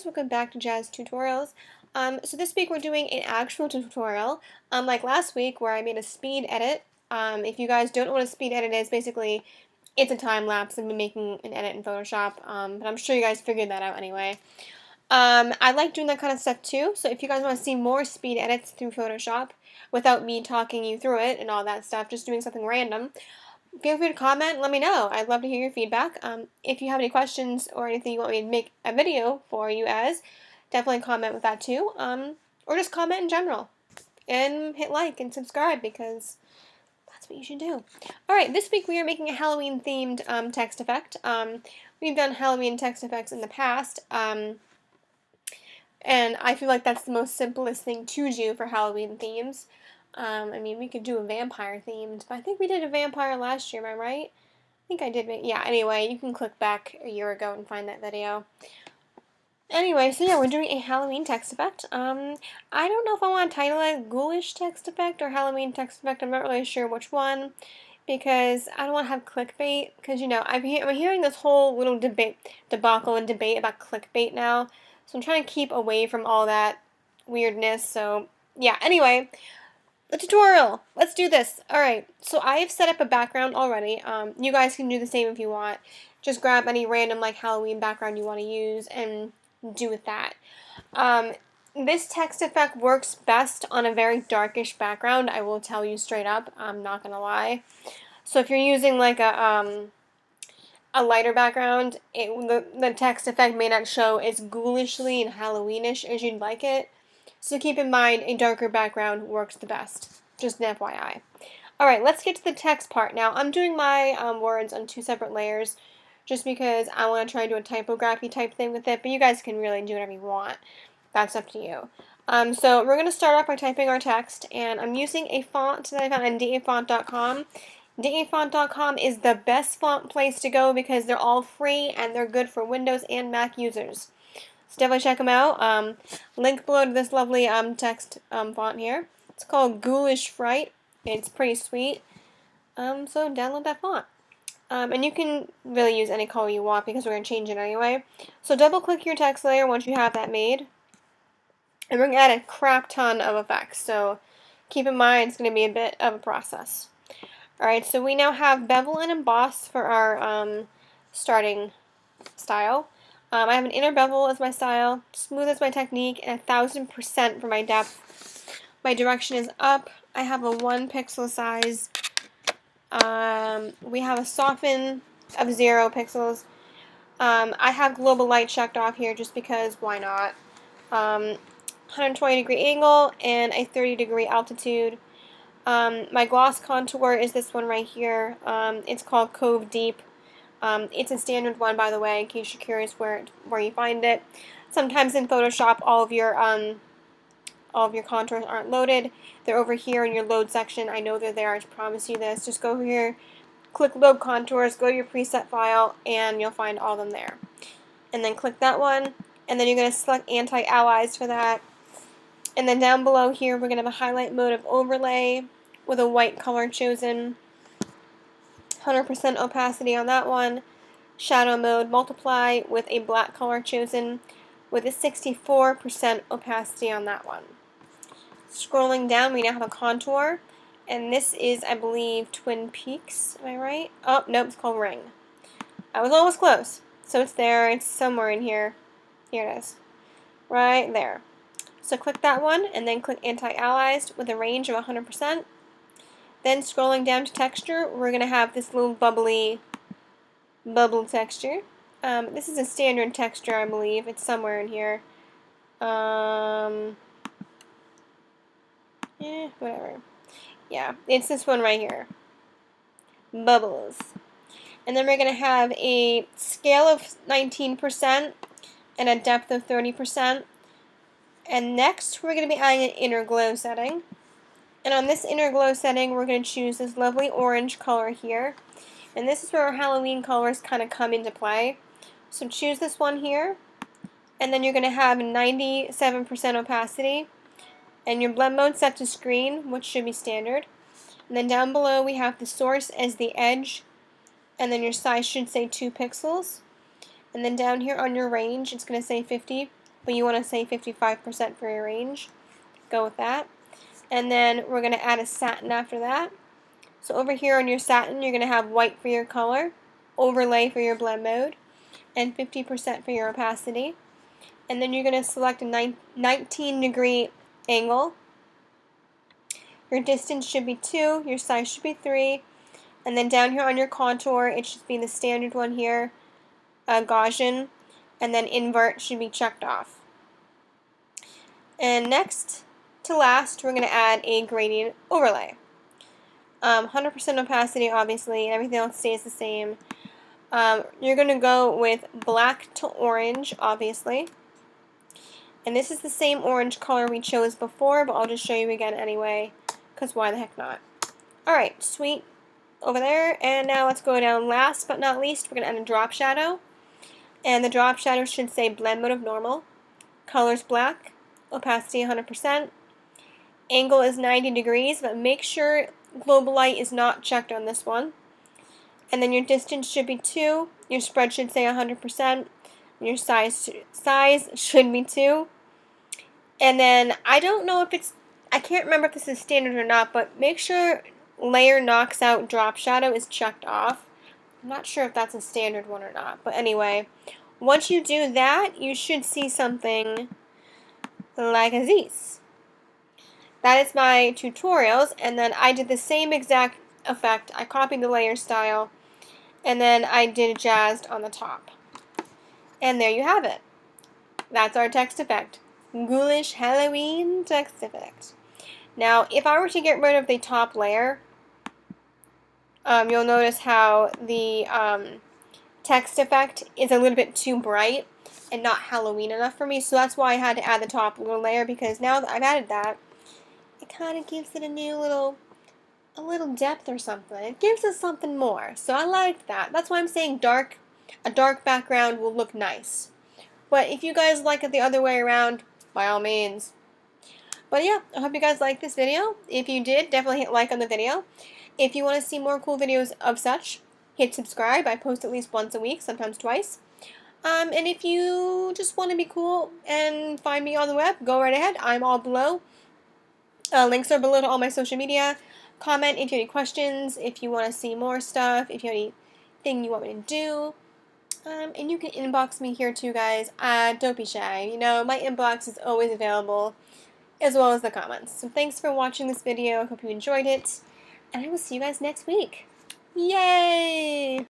welcome back to JazzedTutorials. So this week we're doing an actual tutorial, unlike last week where I made a speed edit. If you guys don't know what a speed edit is, basically it's a time lapse of me making an edit in Photoshop, but I'm sure you guys figured that out anyway. I like doing that kind of stuff too, so if you guys want to see more speed edits through Photoshop without me talking you through it and all that stuff, just doing something random, feel free to comment and let me know. I'd love to hear your feedback. If you have any questions or anything you want me to make a video for you as, definitely comment with that too. Or just comment in general. And hit like and subscribe because that's what you should do. Alright, this week we are making a Halloween themed text effect. We've done Halloween text effects in the past. And I feel like that's the most simplest thing to do for Halloween themes. I mean, we could do a vampire themed, but I think we did a vampire last year, am I right? I think I did. Yeah, anyway, you can click back a year ago and find that video. Anyway, so yeah, we're doing a Halloween text effect. I don't know if I want to title it Ghoulish text effect or Halloween text effect. I'm not really sure which one, because I don't want to have clickbait, because, you know, I'm hearing this whole little debacle and debate about clickbait now, so I'm trying to keep away from all that weirdness, so yeah, anyway. The tutorial! Let's do this! Alright, so I have set up a background already. You guys can do the same if you want. Just grab any random like Halloween background you want to use and do with that. This text effect works best on a very darkish background, I will tell you straight up. I'm not gonna lie. So if you're using like a lighter background, the text effect may not show as ghoulishly and Halloweenish as you'd like it. So keep in mind, a darker background works the best. Just an FYI. Alright, let's get to the text part now. I'm doing my words on 2 separate layers just because I want to try and do a typography type thing with it, but you guys can really do whatever you want. That's up to you. So we're going to start off by typing our text, and I'm using a font that I found on dafont.com. dafont.com is the best font place to go because they're all free and they're good for Windows and Mac users. So definitely check them out. Link below to this lovely text font here. It's called Ghoulish Fright. It's pretty sweet. So download that font. And you can really use any color you want because we're going to change it anyway. So double click your text layer once you have that made. And we're going to add a crap ton of effects. So keep in mind it's going to be a bit of a process. Alright, so we now have bevel and emboss for our starting style. I have an inner bevel as my style, smooth as my technique, and 1000% for my depth. My direction is up. I have a 1 pixel size. We have a soften of 0 pixels. I have global light checked off here just because why not. 120 degree angle and a 30 degree altitude. My gloss contour is this one right here. It's called Cove Deep. It's a standard one, by the way, in case you're curious where you find it. Sometimes in Photoshop, all of your contours aren't loaded. They're over here in your load section. I know they're there. I promise you this. Just go over here, click Load Contours, go to your preset file, and you'll find all of them there. And then click that one, and then you're going to select Anti-Allies for that. And then down below here, we're going to have a highlight mode of overlay with a white color chosen. 100% opacity on that one. Shadow mode multiply with a black color chosen with a 64% opacity on that one. Scrolling down, we now have a contour, and this is, I believe, Twin Peaks. Am I right? Oh, nope, it's called Ring. I was almost close. So it's there. It's somewhere in here. Here it is. Right there. So click that one, and then click Anti-Allies with a range of 100%. Then scrolling down to texture, we're going to have this little bubble texture. This is a standard texture, I believe. It's somewhere in here. Whatever. Yeah, it's this one right here. Bubbles. And then we're going to have a scale of 19% and a depth of 30%. And next, we're going to be adding an inner glow setting. And on this inner glow setting, we're going to choose this lovely orange color here. And this is where our Halloween colors kind of come into play. So choose this one here. And then you're going to have 97% opacity. And your blend mode set to screen, which should be standard. And then down below, we have the source as the edge. And then your size should say 2 pixels. And then down here on your range, it's going to say 50. but you want to say 55% for your range. Go with that. And then we're going to add a satin after that. So over here on your satin, you're going to have white for your color, overlay for your blend mode, and 50% for your opacity. And then you're going to select a 19-degree angle. Your distance should be 2, your size should be 3, and then down here on your contour, it should be the standard one here, Gaussian, and then invert should be checked off. And next to last, we're going to add a gradient overlay. 100% opacity, obviously, and everything else stays the same. You're going to go with black to orange, obviously. And this is the same orange color we chose before, but I'll just show you again anyway, because why the heck not? Alright, sweet over there. And now let's go down last but not least. We're going to add a drop shadow. And the drop shadow should say blend mode of normal. Color's black. Opacity 100%. Angle is 90 degrees, but make sure global light is not checked on this one. And then your distance should be 2. Your spread should say 100%. And your size should be 2. And then I don't know if it's, I can't remember if this is standard or not, but make sure layer knocks out drop shadow is checked off. I'm not sure if that's a standard one or not, but anyway, once you do that, you should see something like this. That is my tutorials, and then I did the same exact effect. I copied the layer style, and then I did jazzed on the top. And there you have it. That's our text effect. Ghoulish Halloween text effect. Now, if I were to get rid of the top layer, you'll notice how the text effect is a little bit too bright and not Halloween enough for me, so that's why I had to add the top little layer, because now that I've added that, it kind of gives it a new little depth or something. It gives us something more, so I like that. That's why I'm saying a dark background will look nice. But if you guys like it the other way around, by all means. But yeah, I hope you guys liked this video. If you did, definitely hit like on the video. If you want to see more cool videos of such, hit subscribe. I post at least once a week, sometimes twice. And if you just want to be cool and find me on the web, go right ahead. I'm all below. Links are below to all my social media. Comment if you have any questions, if you want to see more stuff, if you have anything you want me to do. And you can inbox me here too, guys. Don't be shy. You know, my inbox is always available, as well as the comments. So thanks for watching this video. I hope you enjoyed it. And I will see you guys next week. Yay!